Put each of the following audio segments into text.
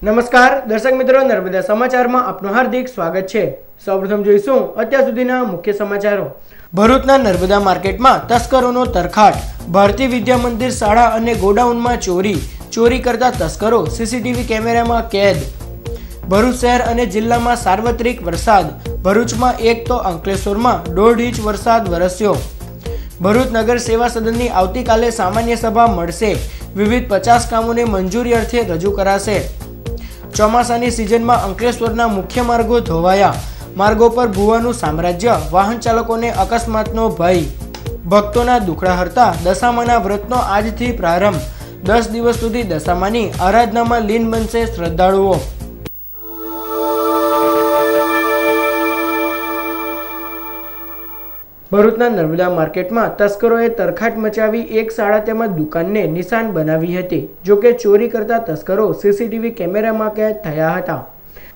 નમસ્કાર દર્શક મિત્રો, નર્મદા સમાચારમાં આપનું હાર્દિક સ્વાગત છે। સૌપ્રથમ જોઈશું અત્યાર સુધીના મુખ્ય સમાચારો। ભરૂચના નર્મદા માર્કેટમાં તસ્કરોનો તરખાટ। ભારતીય વિદ્યા મંદિર શાળા અને ગોડાઉનમાં ચોરી કરતા તસ્કરો સીસીટીવી કેમેરામાં કેદ। ભરૂચ શહેર અને જિલ્લામાં સાર્વત્રિક વરસાદ। ભરૂચમાં એક તો અંકલેશ્વરમાં 1.5 ઇંચ વરસાદ વરસ્યો। ભરૂચ નગર સેવા સદનની આવતીકાલે સામાન્ય સભા મળશે। વિવિધ 50 કામોને મંજૂરી અર્થે રજૂ કરાશે। ચોમાસાની સિઝનમાં અંકલેશ્વરના મુખ્ય માર્ગો ધોવાયા। માર્ગો પર ભૂવાનું સામ્રાજ્ય, વાહન ચાલકોને અકસ્માતનો ભય। ભક્તોના દુખડા હરતા દશામાના વ્રતનો આજથી પ્રારંભ। 10 દિવસ સુધી દશામાની આરાધનામાં લીન બનશે શ્રદ્ધાળુઓ। ભરૂચના નર્મદા માર્કેટમાં તસ્કરોએ તરખાટ મચાવી એક શાળા તેમજ દુકાનને નિશાન બનાવી હતી। જોકે ચોરી કરતા તસ્કરો સીસીટીવી કેમેરામાં કેદ થયા હતા।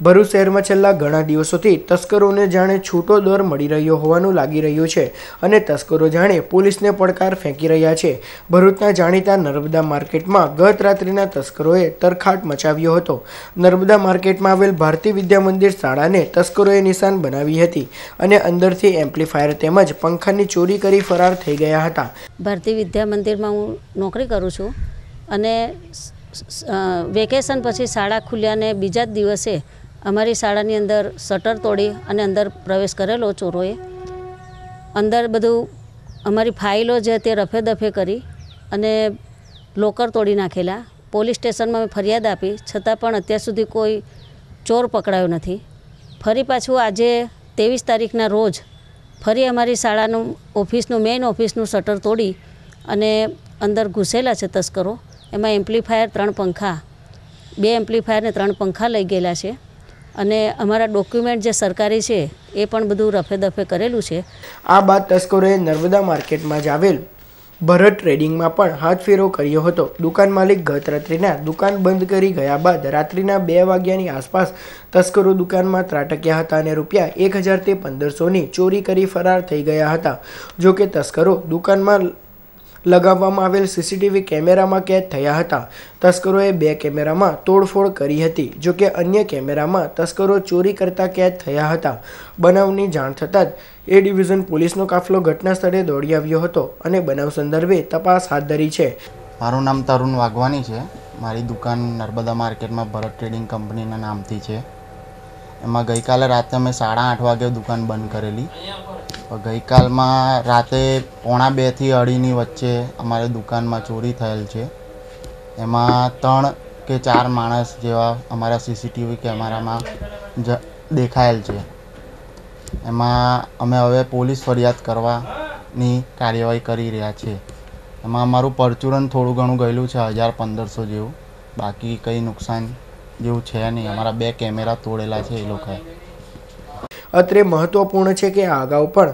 ભરૂચ શહેરમાં છેલ્લા ઘણા દિવસોથી તસ્કરોને જાણે છૂટો દોર મળી રહ્યો હોવાનું લાગી રહ્યું છે અને તસ્કરો જાણે પોલીસને પડકાર ફેંકી રહ્યા છે। ભરૂચના જાણીતા નર્મદા માર્કેટમાં ગત રાત્રિના તસ્કરોએ તરખાટ મચાવ્યો હતો। નર્મદા માર્કેટમાં આવેલ ભારતીય વિદ્યા મંદિર શાળાને તસ્કરોએ નિશાન બનાવી હતી અને અંદરથી એમ્પ્લીફાયર તેમજ પંખાની ચોરી કરી ફરાર થઈ ગયા હતા। ભારતીય વિદ્યા મંદિરમાં હું નોકરી કરું છું અને વેકેશન પછી શાળા ખુલ્યાને બીજા જ દિવસે અમારી શાળાની અંદર શટર તોડી અને અંદર પ્રવેશ કરેલો ચોરોએ। અંદર બધું અમારી ફાઇલો જે તે રફે દફે કરી અને લોકર તોડી નાખેલા। પોલીસ સ્ટેશનમાં મેં ફરિયાદ આપી, છતાં પણ અત્યાર સુધી કોઈ ચોર પકડાયો નથી। ફરી પાછું આજે 23 તારીખના રોજ ફરી અમારી શાળાનું મેઇન ઓફિસનું શટર તોડી અને અંદર ઘૂસેલા છે તસ્કરો। એમાં એમ્પ્લીફાયર 3 પંખા, 2 એમ્પ્લીફાયર ને 3 પંખા લઈ ગયેલા છે અને અમારા ડોક્યુમેન્ટ જે સરકારી છે એ પણ બધું રફે દફે કરેલું છે। આ બાદ તસ્કરોએ નર્મદા માર્કેટમાં જ આવેલ ભરત ટ્રેડિંગમાં પણ હાથ ફેરો કર્યો હતો। દુકાન માલિક ગત રાત્રિના દુકાન બંધ કરી ગયા બાદ રાત્રિના 2 વાગ્યાની આસપાસ તસ્કરો દુકાનમાં ત્રાટક્યા હતા અને રૂપિયા 1000 થી 1500ની ચોરી કરી ફરાર થઈ ગયા હતા। જોકે તસ્કરો દુકાનમાં લગાવવામાં આવેલ સીસીટીવી કેમેરામાં કેદ થયા હતા। તસ્કરોએ 2 કેમેરામાં તોડફોડ કરી હતી। જોકે અન્ય કેમેરામાં તસ્કરો ચોરી કરતા કેદ થયા હતા। બનાવની જાણ થતાં જ એ ડિવિઝન પોલીસનો કાફલો ઘટના સ્થળે દોડી આવ્યો હતો અને બનાવ સંદર્ભે તપાસ હાથ ધરી છે। મારું નામ તરુણ વાઘવાની છે। મારી દુકાન નર્મદા માર્કેટમાં ભરત ટ્રેડિંગ કંપનીના નામથી છે। એમાં ગઈકાલે રાતે અમે 8:30 વાગે દુકાન બંધ કરેલી। ગઈકાલમાં રાતે 1:45 થી 2:30ની વચ્ચે અમારી દુકાનમાં ચોરી થયેલ છે। એમાં 3 કે 4 માણસ જેવા અમારા સીસીટીવી કેમેરામાં દેખાયેલ છે। એમાં અમે હવે પોલીસ ફરિયાદ કરવાની કાર્યવાહી કરી રહ્યા છીએ। એમાં અમારું પરચુરણ થોડું ઘણું ગયેલું છે, 1000-1500 જેવું। બાકી કંઈ નુકસાન જેવું છે નહીં। અમારા 2 કેમેરા તોડેલા છે એ લોકોએ। અત્રે મહત્વપૂર્ણ છે કે આ અગાઉ પણ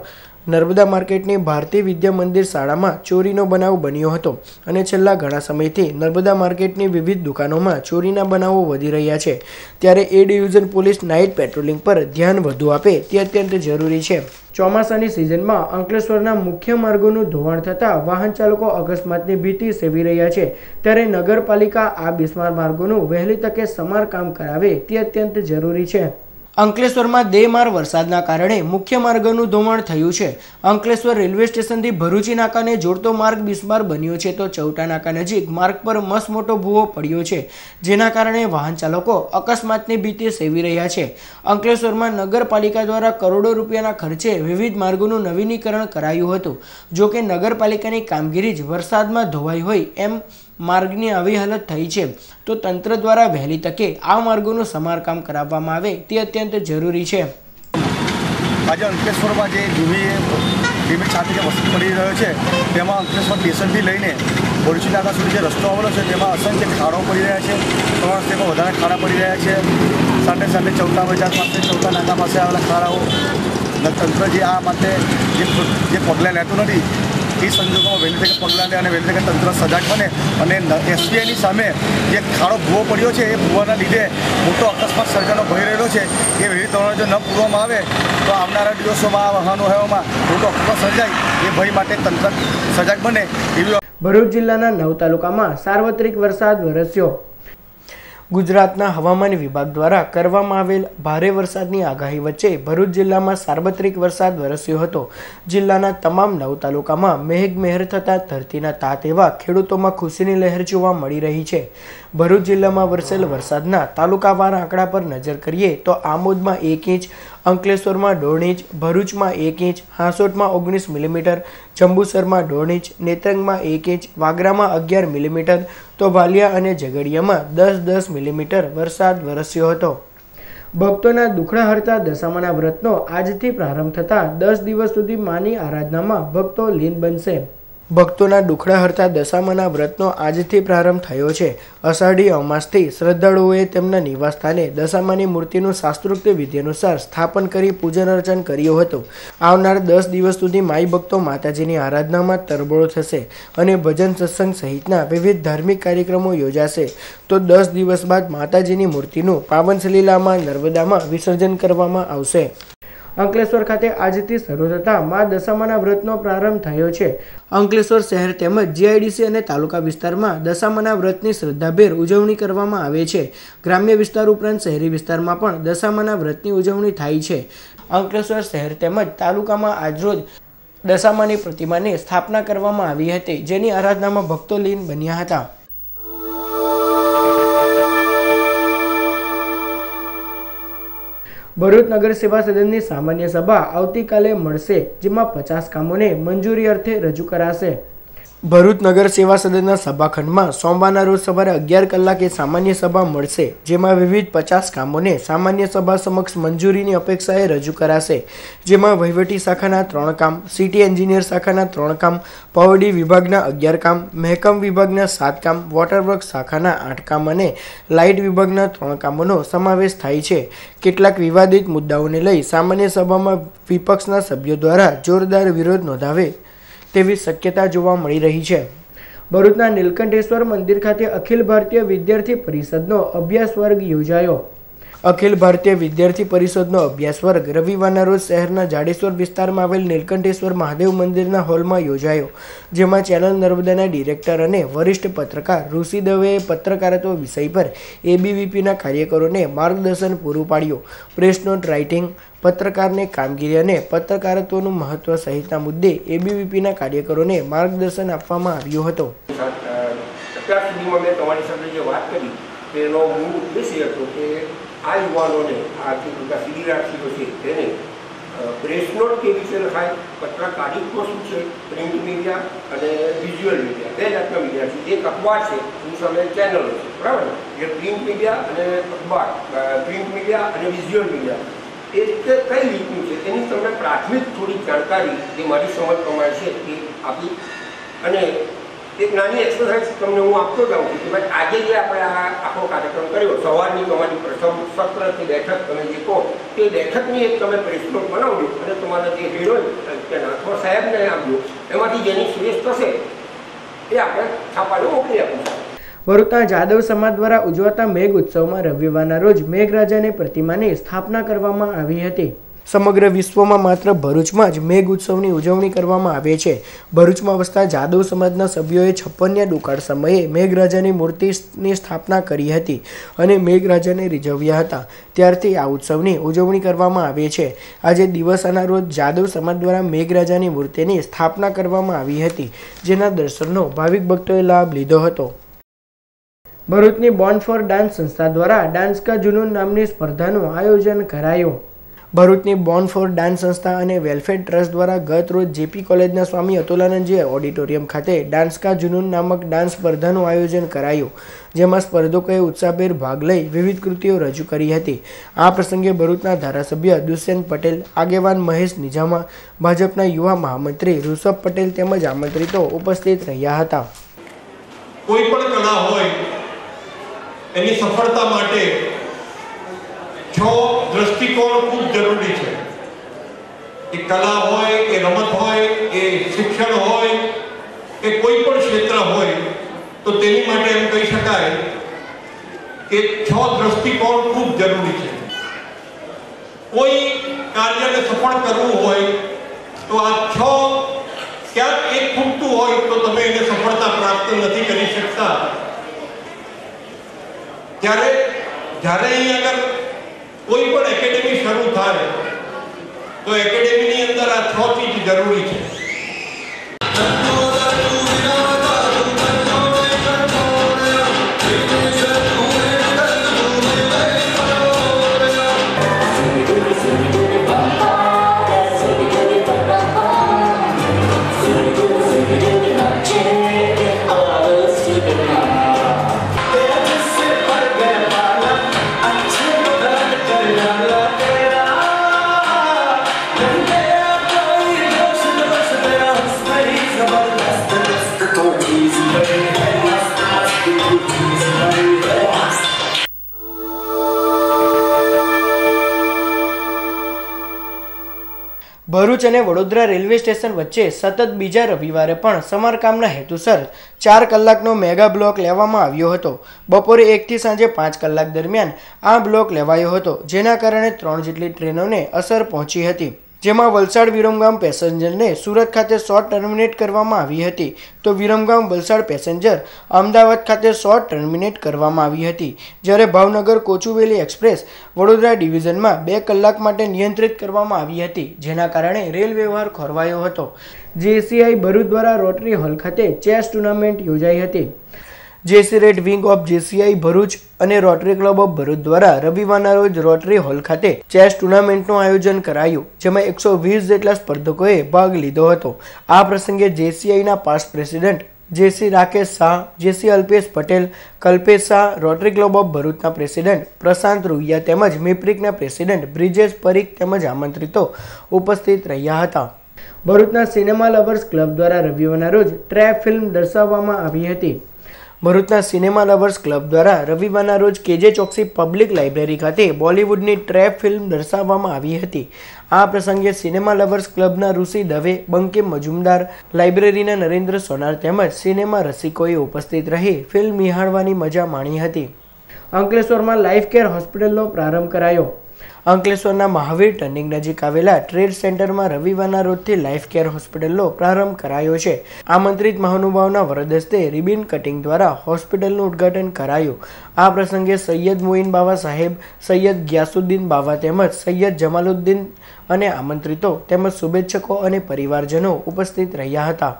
નર્મદા માર્કેટની ભારતીય વિદ્યા મંદિર શાળામાં ચોરીનો બનાવ બન્યો હતો અને છેલ્લા ઘણા સમયથી નર્મદા માર્કેટની વિવિધ દુકાનોમાં ચોરીના બનાવો વધી રહ્યા છે। ત્યારે એ ડિવિઝન પોલીસ નાઇટ પેટ્રોલિંગ પર ધ્યાન વધુ આપે તે અત્યંત જરૂરી છે। ચોમાસાની સિઝનમાં અંકલેશ્વરના મુખ્ય માર્ગોનું ધોવાણ થતાં વાહન ચાલકો અકસ્માતની ભીતિ સેવી રહ્યા છે। ત્યારે નગરપાલિકા આ બિસ્માર માર્ગોનું વહેલી તકે સમારકામ કરાવે તે અત્યંત જરૂરી છે। અંકલેશ્વરમાં દેમાર વરસાદના કારણે મુખ્ય માર્ગોનું ધોવાણ થયું છે। અંકલેશ્વર રેલવે સ્ટેશનથી ભરૂચી નાકાને જોડતો માર્ગ બિસ્માર બન્યો છે તો ચૌટા નાકા નજીક માર્ગ પર મસમોટો ભૂવો પડ્યો છે, જેના કારણે વાહન ચાલકો અકસ્માતની ભીતિ સેવી રહ્યા છે। અંકલેશ્વરમાં નગરપાલિકા દ્વારા કરોડો રૂપિયાના ખર્ચે વિવિધ માર્ગોનું નવીનીકરણ કરાયું હતું। જોકે નગરપાલિકાની કામગીરી જ વરસાદમાં ધોવાઈ હોય એમ માર્ગની આવી હાલત થઈ છે તો તંત્ર દ્વારા વહેલી તકે આ માર્ગોનું સમારકામ કરાવવામાં આવે તે અત્યંત જરૂરી છે। આજે અંકલેશ્વરમાં જે ધીમી છાતી જે વસ્તુ પડી રહ્યો છે તેમાં અંકલેશ્વર સ્ટેશનથી લઈને ભરૂચી નાકા સુધી જે રસ્તો આવેલો છે તેમાં અસંખ્ય ખાડો પડી રહ્યા છે। 3 રસ્તેમાં વધારે ખાડા પડી રહ્યા છે। સાથે સાથે ચૌટા બજાર પાસે, ચૌટા નાકા પાસે આવેલા ખાડાઓ તંત્ર જે આ માટે જે પગલાં લેતું નથી એ સંજોગોમાં વહેલી તકે પગલાં લે અને વહેલી તકે તંત્ર સજાગ બને અને એસબીઆઈની સામે જે ખાડો ભૂવો પડ્યો છે એ ભૂવાના લીધે મોટો અકસ્માત સર્જાનો ભય રહેલો છે એ વહેલી ધોરણે જો ન પૂરવામાં આવે તો આવનારા દિવસોમાં આ વાહનો વ્યવહારમાં મોટો અકસ્માત સર્જાય એ ભય માટે તંત્ર સજાગ બને એવી। ભરૂચ જિલ્લાના 9 તાલુકામાં સાર્વત્રિક વરસાદ વરસ્યો। ગુજરાતના હવામાન વિભાગ દ્વારા કરવામાં આવેલ ભારે વરસાદની આગાહી વચ્ચે ભરૂચ જિલ્લામાં સાર્વત્રિક વરસાદ વરસ્યો હતો. જિલ્લાના તમામ 9 તાલુકામાં મેઘમહેર થતાં ધરતીના તાત એવા ખેડૂતોમાં ખુશીની લહેર જોવા મળી રહી છે. ભરૂચ જિલ્લામાં વરસેલ વરસાદના તાલુકાવાર આંકડા પર નજર કરીએ તો આમોદમાં 1 ઇંચ, અંકલેશ્વરમાં 1.5 ઇંચ, ભરૂચમાં 1 ઇંચ, હાંસોટમાં 19 મિલીમીટર, જંબુસરમાં 1.5 ઇંચ, નેત્રંગમાં 1 ઇંચ, વાગરામાં 11 મિલીમીટર તો વાલિયા અને ઝઘડિયામાં 10 મિલીમીટર વરસાદ વરસ્યો હતો. ભક્તોના દુખડા હરતા દશામાના વ્રતનો આજથી પ્રારંભ થતાં 10 દિવસ સુધી માની આરાધનામાં ભક્તો લીન બનશે. ભક્તોના દુખડા હરતા દશામાના વ્રતનો આજથી પ્રારંભ થયો છે. અષાઢી અમાસથી શ્રદ્ધાળુઓએ તેમના નિવાસસ્થાને દશામાની મૂર્તિનું શાસ્ત્રોક્ત વિધિ અનુસાર સ્થાપન કરી પૂજન અર્ચન કર્યું હતું. આવનાર 10 દિવસ સુધી માઈ ભક્તો માતાજીની આરાધનામાં તરબોળ થશે અને ભજન સત્સંગ સહિતના વિવિધ ધાર્મિક કાર્યક્રમો યોજાશે. તો 10 દિવસ બાદ માતાજીની મૂર્તિનું પાવન સલીલામાં નર્મદામાં વિસર્જન કરવામાં આવશે. અંકલેશ્વર ખાતે આજથી શરૂ થતા મા દશામાના વ્રતનો પ્રારંભ થયો છે. અંકલેશ્વર શહેર તેમજ જીઆઈડીસી અને તાલુકા વિસ્તારમાં દશામાના વ્રતની શ્રદ્ધાભેર ઉજવણી કરવામાં આવે છે. ગ્રામ્ય વિસ્તાર ઉપરાંત શહેરી વિસ્તારમાં પણ દશામાના વ્રતની ઉજવણી થાય છે. અંકલેશ્વર શહેર તેમજ તાલુકામાં આજરોજ દશામાની પ્રતિમાની સ્થાપના કરવામાં આવી હતી, જેની આરાધનામાં ભક્તો લીન બન્યા હતા. ભરૂચ નગર સેવા સદનની સામાન્ય સભા આવતીકાલે મળશે, જેમાં 50 કામોને મંજૂરી અર્થે રજૂ કરાશે. ભરૂચ નગર સેવા સદનના સભાખંડમાં સોમવારના રોજ સવારે 11 કલાકે સામાન્ય સભા મળશે, જેમાં વિવિધ 50 કામોને સામાન્ય સભા સમક્ષ મંજૂરીની અપેક્ષાએ રજૂ કરાશે. જેમાં વહીવટી શાખાના 3 કામ, સિટી એન્જિનિયર શાખાના 3 કામ, પવડી વિભાગના 11 કામ, મહેકમ વિભાગના 7 કામ, વોટરવર્ક્સ શાખાના 8 કામ અને લાઇટ વિભાગના 3 કામોનો સમાવેશ થાય છે. કેટલાક વિવાદિત મુદ્દાઓને લઈ સામાન્ય સભામાં વિપક્ષના સભ્યો દ્વારા જોરદાર વિરોધ નોંધાવે તેવી શક્યતા જોવા મળી રહી છે. ભરૂચના નીલકંઠેશ્વર મંદિર ખાતે અખિલ ભારતીય વિદ્યાર્થી પરિષદનો અભ્યાસ વર્ગ યોજાયો. અખિલ ભારતીય વિદ્યાર્થી પરિષદનો અભ્યાસ વર્ગ રવિવારના રોજ શહેરના જાડેશ્વર વિસ્તારમાં આવેલ નીલકંઠેશ્વર મહાદેવ મંદિરના હોલમાં યોજાયો. જેમાં ચેનલ નર્મદાના ડિરેક્ટર અને વરિષ્ઠ પત્રકાર ઋષિ દવેએ પત્રકારત્વ વિષય પર એબીવીપીના કાર્યકરોને માર્ગદર્શન પૂરું પાડ્યું. પ્રેસ નોટ રાઇટિંગ, પત્રકારની કામગીરી અને પત્રકારત્વનું મહત્વ સહિતના મુદ્દે એબીવીપીના કાર્યકરોને માર્ગદર્શન આપવામાં આવ્યું હતું. અત્યાર સુધીમાં મેં તમારી સાથે જે વાત કરી તેનો મૂળ ઉદ્દેશ્ય હતો કે આ યુવાનોને આ જે બધા વિદ્યાર્થીઓ છે તેને પ્રેસ નોટ કેવી રીતે લખાય, પત્રકારિત્વ શું છે, પ્રિન્ટ મીડિયા અને વિઝ્યુઅલ મીડિયા, 2 જાતના મીડિયા છે. એક અખબાર છે, એની સામે ચેનલો છે, બરાબર ને? જે પ્રિન્ટ મીડિયા અને અખબાર, પ્રિન્ટ મીડિયા અને વિઝ્યુઅલ મીડિયા એ કઈ રીતનું છે તેની તમને પ્રાથમિક થોડી જાણકારી જે મારી સમજ પ્રમાણે છે એ આપી અને એક નાની એક્સરસાઇઝ તમને હું આપતો જાઉં છું કે ભાઈ આજે જે આપણે આ આખો કાર્યક્રમ કર્યો, સવારની તમારી પ્રથમ સત્રની બેઠક તમે જે કહો તે બેઠકની એક તમે પ્રેસ નોટ બનાવજો અને તમારા જે હેડ હોય તેના અથવા સાહેબને આપજો. એમાંથી જેની શ્રેષ્ઠ થશે એ આપણે છાપાને મોકલી આપીશું. ભરૂચના જાદવ સમાજ દ્વારા ઉજવાતા મેઘ ઉત્સવમાં રવિવારના રોજ મેઘરાજાની પ્રતિમાની સ્થાપના કરવામાં આવી હતી. સમગ્ર વિશ્વમાં માત્ર ભરૂચમાં જ મેઘ ઉત્સવની ઉજવણી કરવામાં આવે છે. ભરૂચમાં વસતા જાદવ સમાજના સભ્યોએ 56ન્યા દુકાળ સમયે મેઘરાજાની મૂર્તિની સ્થાપના કરી હતી અને મેઘરાજાને રીઝવ્યા હતા. ત્યારથી આ ઉત્સવની ઉજવણી કરવામાં આવે છે. આજે દિવસના રોજ જાદવ સમાજ દ્વારા મેઘરાજાની મૂર્તિની સ્થાપના કરવામાં આવી હતી, જેના દર્શનનો ભાવિક ભક્તોએ લાભ લીધો હતો. ભરૂચની બોર્ન ફોર ડાન્સ સંસ્થા દ્વારા ડાન્સ કા જુનૂન નામની સ્પર્ધાનું આયોજન કરાયું. ભરૂચની બોર્ન ફોર ડાન્સ સંસ્થા અને વેલફેર ટ્રસ્ટ દ્વારા ગત રોજ જેપી કોલેજના સ્વામી અતુલાનંદજી ઓડિટોરિયમ ખાતે ડાન્સ કા જુનૂન નામક ડાન્સ સ્પર્ધાનું આયોજન કરાયું, જેમાં સ્પર્ધકોએ ઉત્સાહભેર ભાગ લઈ વિવિધ કૃતિઓ રજૂ કરી હતી. આ પ્રસંગે ભરૂચના ધારાસભ્ય દુષ્યંત પટેલ, આગેવાન મહેશ નિજામા, ભાજપના યુવા મહામંત્રી ઋષભ પટેલ તેમજ આમંત્રિતો ઉપસ્થિત રહ્યા હતા. કોઈ પણ કલા હોય એની સફળતા માટે 6 દ્રષ્ટિકોણ ખૂબ જરૂરી છે. એ કલા હોય, એ રમત હોય, એ શિક્ષણ હોય, કે કોઈ પણ ક્ષેત્ર હોય તો તેની માટે એમ કહી શકાય કે 6 દ્રષ્ટિકોણ ખૂબ જરૂરી છે. કોઈ કાર્યને સફળ કરવું હોય તો આ 6 ક્યાંક એક ખૂટતું હોય તો તમે એને સફળતા પ્રાપ્ત નથી કરી શકતા. ત્યારે જ્યારે અહીં આગળ કોઈ પણ એકેડેમી શરૂ થાય તો એકેડેમીની અંદર આ 6 ચીજ જરૂરી છે. ભરૂચ અને વડોદરા રેલવે સ્ટેશન વચ્ચે સતત બીજા રવિવારે પણ સમારકામના હેતુસર 4 કલાકનો મેગા બ્લોક લેવામાં આવ્યો હતો. બપોરે 1 થી સાંજે 5 કલાક દરમિયાન આ બ્લોક લેવાયો હતો, જેના કારણે 3 જેટલી ટ્રેનોને અસર પહોંચી હતી. જેમાં વલસાડ વિરમગામ પેસેન્જરને સુરત ખાતે શોર્ટ ટર્મિનેટ કરવામાં આવી હતી, તો વિરમગામ વલસાડ પેસેન્જર અમદાવાદ ખાતે શોર્ટ ટર્મિનેટ કરવામાં આવી હતી. જ્યારે ભાવનગર કોચુવેલી એક્સપ્રેસ વડોદરા ડિવિઝનમાં 2 કલાક માટે નિયંત્રિત કરવામાં આવી હતી, જેના કારણે રેલ વ્યવહાર ખોરવાયો હતો. જેસીઆઈ ભરૂચ દ્વારા રોટરી હોલ ખાતે ચેસ ટુર્નામેન્ટ યોજાઈ હતી. JC red wing of JCI Bharuch અને રોટરી ક્લબ ઓફ ભરૂચ દ્વારા રવિવારના રોજ રોટરી હોલ ખાતે ચેસ ટુર્નામેન્ટનું આયોજન કરાયું, જેમાં 120 જેટલા સ્પર્ધકોએ ભાગ લીધો હતો. આ પ્રસંગે જેસીઆઈના past president JC Rakesh Shah, JC Alpesh Patel, Kalpesh Shah, rotary club of ભરૂચના પ્રેસિડેન્ટ પ્રશાંત રૂહિયા તેમજ મિપ્રિકના પ્રેસિડેન્ટ બ્રિજેશ પરીખ તેમજ આમંત્રિતો ઉપસ્થિત રહ્યા હતા. ભરૂચના સિનેમા લવર્સ ક્લબ દ્વારા રવિવારના રોજ ટ્રેપ ફિલ્મ દર્શાવવામાં આવી હતી. ભરૂચના સિનેમા લવર્સ ક્લબ દ્વારા રવિવારના રોજ કેજે ચોકસી પબ્લિક લાઇબ્રેરી ખાતે બોલિવૂડની ટ્રેપ ફિલ્મ દર્શાવવામાં આવી હતી. આ પ્રસંગે સિનેમા લવર્સ ક્લબના ઋષિ દવે, બંકિમ મજુમદાર, લાઇબ્રેરીના નરેન્દ્ર સોનાર તેમજ સિનેમા રસિકોએ ઉપસ્થિત રહી ફિલ્મ નિહાળવાની મજા માણી હતી. અંકલેશ્વરમાં લાઈફ કેર હોસ્પિટલનો પ્રારંભ કરાયો. અંકલેશ્વરના મહાવીર ટર્નિંગ નજીક આવેલા ટ્રેડ સેન્ટરમાં રવિવારના રોજથી લાઈફ કેર હોસ્પિટલનો પ્રારંભ કરાયો છે. આમંત્રિત મહાનુભાવના વરદ હસ્તે રિબિન કટિંગ દ્વારા હોસ્પિટલનું ઉદ્ઘાટન કરાયું. આ પ્રસંગે સૈયદ મોઇન બાવા સાહેબ, સૈયદ ગ્યાસુદ્દીન બાવા તેમજ સૈયદ જમાલુદ્દીન અને આમંત્રિતો તેમજ શુભેચ્છકો અને પરિવારજનો ઉપસ્થિત રહ્યા હતા.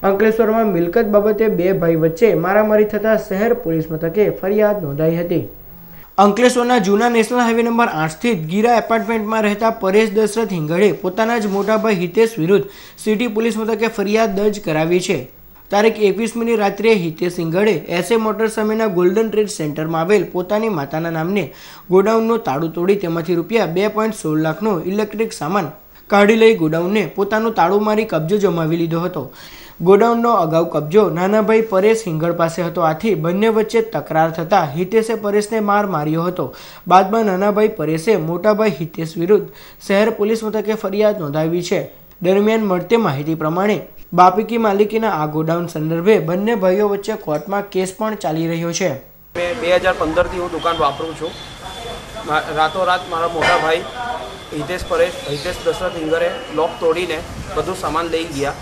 અંકલેશ્વરમાં મિલકત બાબતે 2 ભાઈ વચ્ચે મારામારી થતા શહેર પોલીસ મથકે ફરિયાદ નોંધાઈ હતી. અંકલેશ્વરના જૂના નેશનલ હાઈવે નંબર 8 સ્થિત ગીરા એપાર્ટમેન્ટમાં રહેતા પરેશ દશરથ હિંગળે પોતાના જ મોટાભાઈ હિતેશ વિરુદ્ધ સિટી પોલીસ મથકે ફરિયાદ દર્જ કરાવી છે. તારીખ 21મીની રાત્રે હિતેશ હિંગળે એસએ મોટર સામેના ગોલ્ડન ટ્રેડ સેન્ટરમાં આવેલ પોતાની માતાના નામને ગોડાઉનનું તાળું તોડી તેમાંથી રૂપિયા 2.16 લાખનો ઇલેક્ટ્રિક સામાન કાઢી લઈ ગોડાઉનને પોતાનું તાળું મારી કબજો જમાવી લીધો હતો. ગોડાઉનનો અગાઉ કબજો નાનાભાઈ પરેશ હિંગળ પાસે હતો. આથી બંને વચ્ચે તકરાર થતાં હિતેશે પરેશને માર માર્યો હતો. બાદમાં નાનાભાઈ પરેશે મોટાભાઈ હિતેશ વિરુદ્ધ શહેર પોલીસ મથકે ફરિયાદ નોંધાવી છે. દરમિયાન મળતી માહિતી પ્રમાણે બાપીકી માલિકીના આ ગોડાઉન સંદર્ભે બંને ભાઈઓ વચ્ચે કોર્ટમાં કેસ પણ ચાલી રહ્યો છે. મેં 2015થી હું દુકાન વાપરું છું. રાતોરાત મારા મોટા ભાઈ હિતેશ દશરથ હિંગરે લોક તોડીને બધું સામાન લઈ ગયા.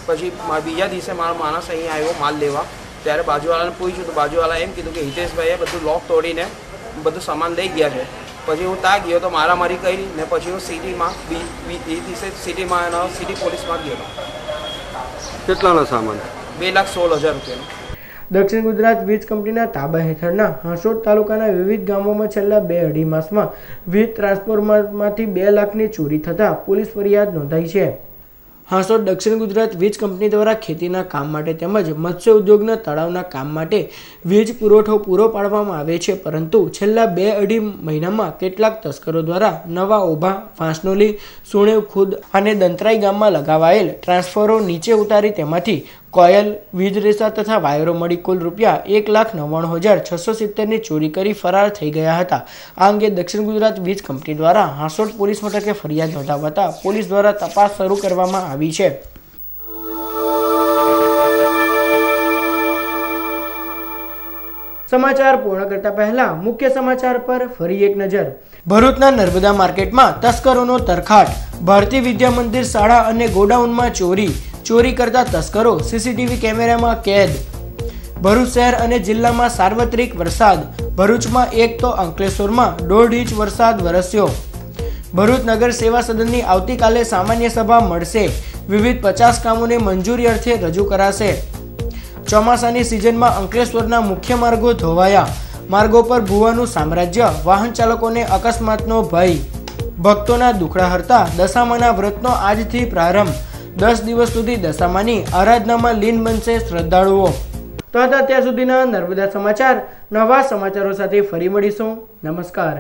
પછી બીજા દિવસે મારો માણસ અહીં આવ્યો માલ લેવા, ત્યારે બાજુવાળાને પૂછ્યું તો બાજુવાળા એમ કીધું કે હિતેશભાઈએ બધું લોક તોડીને બધું સામાન લઈ ગયા છે. પછી હું ત્યાં ગયો તો મારામારી કરી ને પછી હું સિટીમાં સિટી પોલીસમાં ગયો. કેટલાનો સામાન? 2,16,000 રૂપિયાનો. દક્ષિણ ગુજરાત વીજ કંપનીના તાબા હેઠળના હાંસોદ તાલુકાના વિવિધ ગામોમાં છેલ્લા 2-2.5 માસમાં વીજ ટ્રાન્સફોર્મરમાંથી 2 લાખની ચોરી થતાં પોલીસ ફરિયાદ નોંધાઈ છે. હાંસોદ દક્ષિણ ગુજરાત વીજ કંપની દ્વારા ખેતીના કામ માટે તેમજ મત્સ્ય ઉદ્યોગના તળાવના કામ માટે વીજ પુરવઠો પૂરો પાડવામાં આવે છે, પરંતુ છેલ્લા 2-2.5 મહિનામાં કેટલાક તસ્કરો દ્વારા નવા ઓભા, વાંસનોલી, સુણેવ ખુદ અને દંતરાઈ ગામમાં લગાવાયેલ ટ્રાન્સફરો નીચે ઉતારી તેમાંથી કોયલ, વીજ રેસા તથા વાયરો મળી કુલ રૂપિયા 1,99,670ની ચોરી કરી ફરાર થઈ ગયા હતા. આ અંગે દક્ષિણ ગુજરાત વીજ કંપની દ્વારા હાંસોદ પોલીસ મથકે ફરિયાદ નોંધાવતા પોલીસ દ્વારા તપાસ શરૂ કરવામાં આવી છે. સમાચાર પૂર્ણ કરતા પહેલા મુખ્ય સમાચાર પર ફરી એક નજર. ભરૂચના નર્મદા માર્કેટમાં તસ્કરોનો તરખાટ. ભારતીય વિદ્યા મંદિર શાળા અને ગોડાઉનમાં ચોરી કરતા તસ્કરો સીસીટીવી કેમેરામાં કેદ. ભરૂચ શહેર અને જિલ્લામાં સાર્વત્રિક વરસાદ. ભરૂચમાં 1 તો અંકલેશ્વરમાં 1.5 ઇંચ વરસાદ વરસ્યો। ભરૂચ નગર સેવા સદનની આવતીકાલે સામાન્ય સભા મળશે। વિવિધ 50 કામોને મંજૂરી અર્થે રજૂ કરાશે। ચોમાસાની સિઝનમાં અંકલેશ્વરના મુખ્ય માર્ગો ધોવાયા। માર્ગો પર ભૂવાનું સામ્રાજ્ય, વાહન ચાલકોને અકસ્માતનો ભય। ભક્તોના દુખડા હરતા દશામાના વ્રતનો આજથી પ્રારંભ। 10 દિવસ સુધી દશામાની આરાધનામાં લીન બનશે શ્રદ્ધાળુઓ। તો હતા ત્યાં સુધીના નર્મદા સમાચાર। નવા સમાચારો સાથે ફરી મળીશું। નમસ્કાર।